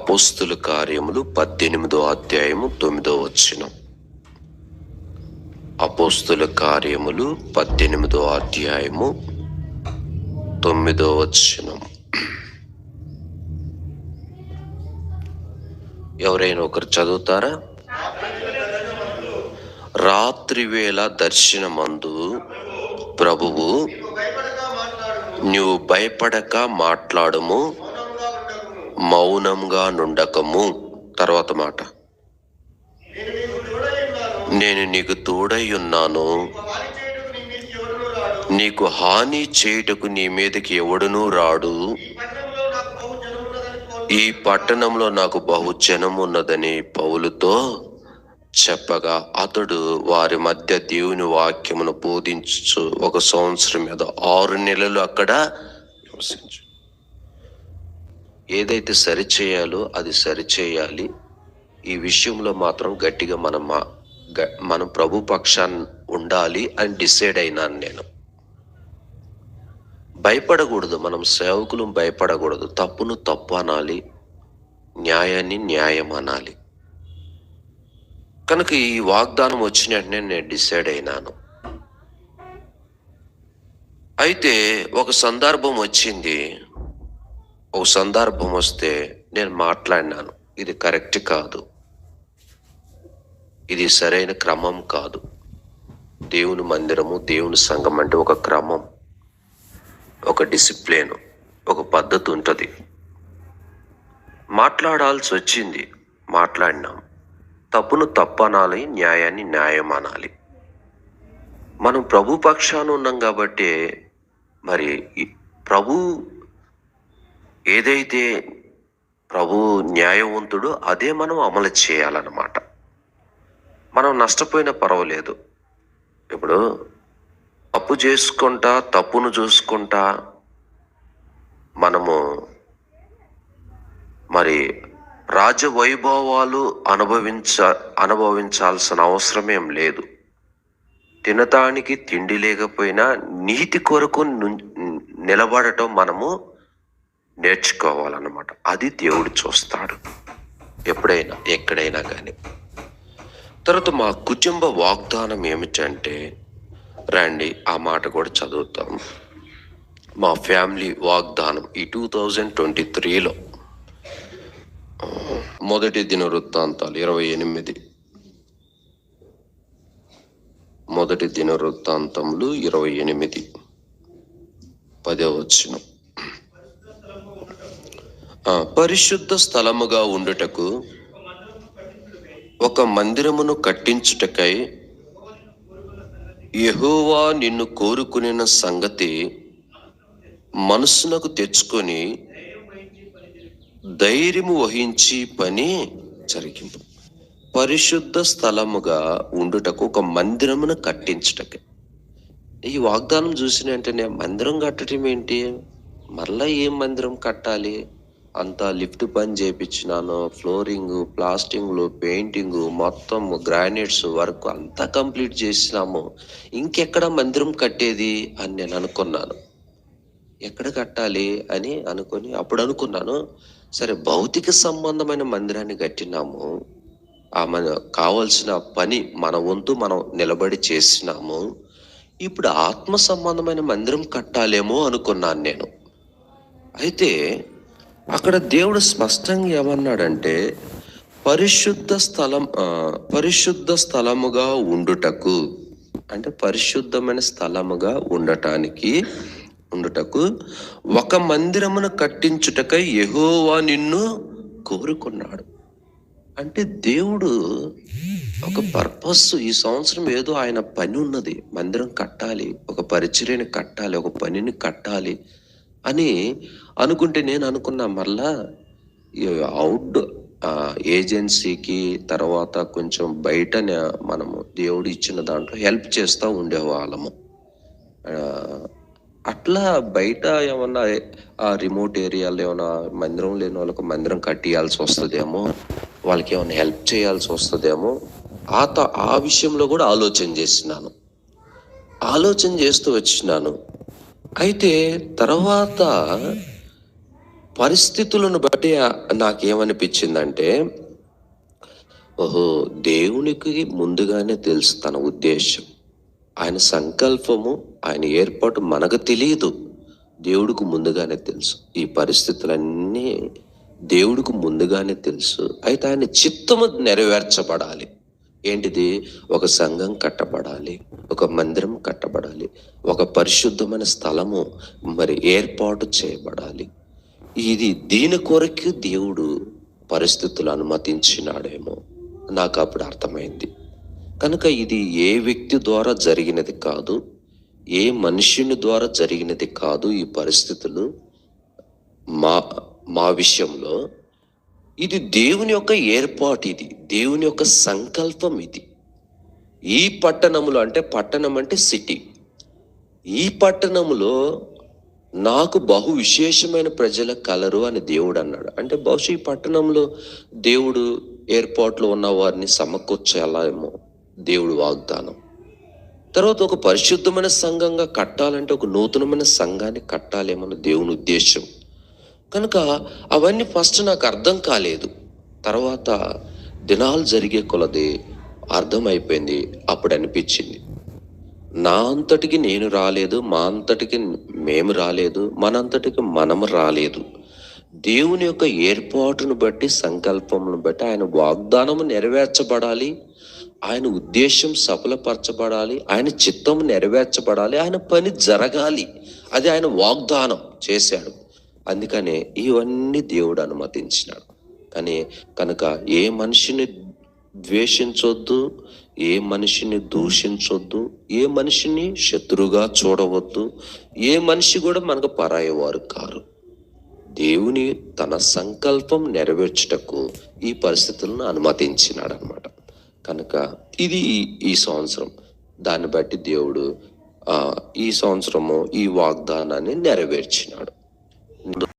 అపోస్తుల కార్యములు 18వ అధ్యాయము 9వ వచనం. అపోస్తుల కార్యములు 18వ అధ్యాయము 9వ వచనం. ఎవరైనా ఒకరు చదువుతారా? రాత్రి వేళ దర్శనమందు ప్రభువు నువ్వు భయపడక మాట్లాడము, మౌనంగా నుండకము. తర్వాత మాట, నేను నీకు తోడై ఉన్నాను, నీకు హాని చేయుటకు నీ మీదకి ఎవడునూ రాడు, ఈ పట్టణంలో నాకు బహు జనం ఉన్నదని పౌలుతో చెప్పగా, అతడు వారి మధ్య దేవుని వాక్యమును బోధించు 1 సంవత్సరం మీద 6 నెలలు అక్కడ నివసించు. ఏదైతే సరిచేయాలో అది సరిచేయాలి. ఈ విషయంలో మాత్రం గట్టిగా మనం ప్రభు పక్షాన్ని ఉండాలి అని డిసైడ్ అయినాను నేను. భయపడకూడదు, మనం సేవకులు భయపడకూడదు. తప్పును తప్పు అనాలి, న్యాయాన్ని న్యాయం అనాలి. కనుక ఈ వాగ్దానం వచ్చిన వెంటనే నేను డిసైడ్ అయినాను. అయితే ఒక సందర్భం వచ్చింది. ఒక సందర్భం వస్తే నేను మాట్లాడినాను, ఇది కరెక్ట్ కాదు, ఇది సరైన క్రమం కాదు. దేవుని మందిరము, దేవుని సంఘం అంటే ఒక క్రమం, ఒక డిసిప్లిన్, ఒక పద్ధతి ఉంటుంది. మాట్లాడాల్సి వచ్చింది, మాట్లాడినాం. తప్పును తప్పు అనాలి, న్యాయాన్ని న్యాయం అనాలి. మనం ప్రభు పక్షాన ఉన్నాం కాబట్టి మరి ప్రభు ఏదైతే ప్రభు న్యాయవంతుడో అదే మనం అమలు చేయాలన్నమాట. మనం నష్టపోయినా పర్వాలేదు. ఇప్పుడు తప్పు చేసుకుంటా, తప్పును చూసుకుంటా మనము మరి రాజవైభవాలు అనుభవించాల్సిన అవసరమేం లేదు. తినటానికి తిండి లేకపోయినా నీతి కొరకు నిలబడటం మనము నేర్చుకోవాలన్నమాట. అది దేవుడు చూస్తాడు ఎప్పుడైనా ఎక్కడైనా కానీ. తర్వాత మా కుటుంబ వాగ్దానం ఏమిటంటే, రండి ఆ మాట కూడా చదువుతాం. మా ఫ్యామిలీ వాగ్దానం ఈ 2023లో మొదటి దినవృత్తాంతాలు 28, మొదటి దినవృత్తాంతములు 28 10వ వచనం. పరిశుద్ధ స్థలముగా ఉండుటకు ఒక మందిరమును కట్టించుటకై యెహోవా నిన్ను కోరుకునిన సంగతి మనసునకు తెచ్చుకొని ధైర్యము వహించి పని జరిగింపు. పరిశుద్ధ స్థలముగా ఉండుటకు ఒక మందిరమును కట్టించుటకై. ఈ వాగ్దానం చూసిన వెంటనే మందిరం కట్టడం ఏంటి, మరలా ఏం మందిరం కట్టాలి? అంతా లిఫ్ట్ పని చేయించినాను, ఫ్లోరింగ్, ప్లాస్టింగ్లు, పెయింటింగ్, మొత్తం గ్రానైట్స్ వర్క్ అంతా కంప్లీట్ చేసినాము, ఇంకెక్కడ మందిరం కట్టేది అని నేను అనుకున్నాను. ఎక్కడ కట్టాలి అని అప్పుడు అనుకున్నాను, సరే భౌతిక సంబంధమైన మందిరాన్ని కట్టినాము, కావలసిన పని మన వంతు మనం నిలబడి చేసినాము, ఇప్పుడు ఆత్మ సంబంధమైన మందిరం కట్టాలేమో అనుకున్నాను నేను. అయితే అక్కడ దేవుడు స్పష్టంగా ఏమన్నాడంటే, పరిశుద్ధ స్థలముగా ఉండుటకు అంటే పరిశుద్ధమైన స్థలముగా ఉండుటకు ఒక మందిరమును కట్టించుటకై యెహోవా నిన్ను కోరుకున్నాడు. అంటే దేవుడు ఒక పర్పస్, ఈ సంవత్సరం ఏదో ఆయన పని ఉన్నది, మందిరం కట్టాలి, ఒక పరిచర్యని కట్టాలి, ఒక పనిని కట్టాలి అని అనుకుంటే నేను అనుకున్నా, మళ్ళా అవుట్ ఏజెన్సీకి తర్వాత కొంచెం బయట మనము దేవుడు ఇచ్చిన దాంట్లో హెల్ప్ చేస్తూ ఉండేవాళ్ళము. అట్లా బయట ఏమన్నా రిమోట్ ఏరియాలో ఏమైనా మందిరం లేని వాళ్ళకు మందిరం కట్టియాల్సి వస్తుందేమో, వాళ్ళకి ఏమైనా హెల్ప్ చేయాల్సి వస్తుందేమో, ఆ విషయంలో కూడా ఆలోచన చేస్తూ వచ్చినాను. అయితే తర్వాత పరిస్థితులను బట్టి నాకేమనిపించిందంటే, ఓహో, దేవునికి ముందుగానే తెలుసు తన ఉద్దేశం, ఆయన సంకల్పము, ఆయన ఏర్పాటు మనకు తెలియదు, దేవుడికి ముందుగానే తెలుసు. ఈ పరిస్థితులన్నీ దేవుడికి ముందుగానే తెలుసు. అయితే ఆయన చిత్తము నెరవేర్చబడాలి. ఏంటిది? ఒక సంఘం కట్టబడాలి, ఒక మందిరం కట్టబడాలి, ఒక పరిశుద్ధమైన స్థలము మరి ఏర్పాటు చేయబడాలి. దీని కొరకు దేవుడు పరిస్థితులు అనుమతించినాడేమో నాకు అప్పుడు అర్థమైంది. కనుక ఇది ఏ వ్యక్తి ద్వారా జరిగినది కాదు, ఏ మనుష్యుని ద్వారా జరిగినది కాదు. ఈ పరిస్థితులు మా మా విషయంలో ఇది దేవుని యొక్క ఏర్పాటు, ఇది దేవుని యొక్క సంకల్పం. ఇది ఈ పట్టణములో, అంటే పట్టణం అంటే సిటీ, ఈ పట్టణములో నాకు బహు విశేషమైన ప్రజల కలరు అని దేవుడు అన్నాడు. అంటే బహుశా ఈ పట్టణంలో దేవుడు ఏర్పాట్లు ఉన్న వారిని సమకూర్చాలేమో దేవుడు వాగ్దానం. తర్వాత ఒక పరిశుద్ధమైన సంఘంగా కట్టాలంటే ఒక నూతనమైన సంఘాన్ని కట్టాలేమో దేవుని ఉద్దేశం. కనుక అవన్నీ ఫస్ట్ నాకు అర్థం కాలేదు. తర్వాత దినాలు జరిగే కొలది అర్థమైపోయింది. అప్పుడు అనిపించింది, నా అంతటికి నేను రాలేదు, మా అంతటికి మేము రాలేదు, మనంతటికి మనము రాలేదు. దేవుని యొక్క ఏర్పాటును బట్టి, సంకల్పమును బట్టి ఆయన వాగ్దానము నెరవేర్చబడాలి, ఆయన ఉద్దేశం సఫలపరచబడాలి, ఆయన చిత్తం నెరవేర్చబడాలి, ఆయన పని జరగాలి. అది ఆయన వాగ్దానం చేశాడు. అందుకనే ఇవన్నీ దేవుడు అనుమతించినాడు. కానీ కనుక ఏ మనిషిని ద్వేషించొద్దు, ఏ మనిషిని దూషించొద్దు, ఏ మనిషిని శత్రువుగా చూడవద్దు, ఏ మనిషి కూడా మనకు పరాయవారు కారు. దేవుని తన సంకల్పం నెరవేర్చుటకు ఈ పరిస్థితులను అనుమతించినాడు అనమాట. కనుక ఇది ఈ సంవత్సరం, దాన్ని బట్టి దేవుడు ఈ సంవత్సరము ఈ వాగ్దానాన్ని నెరవేర్చినాడు.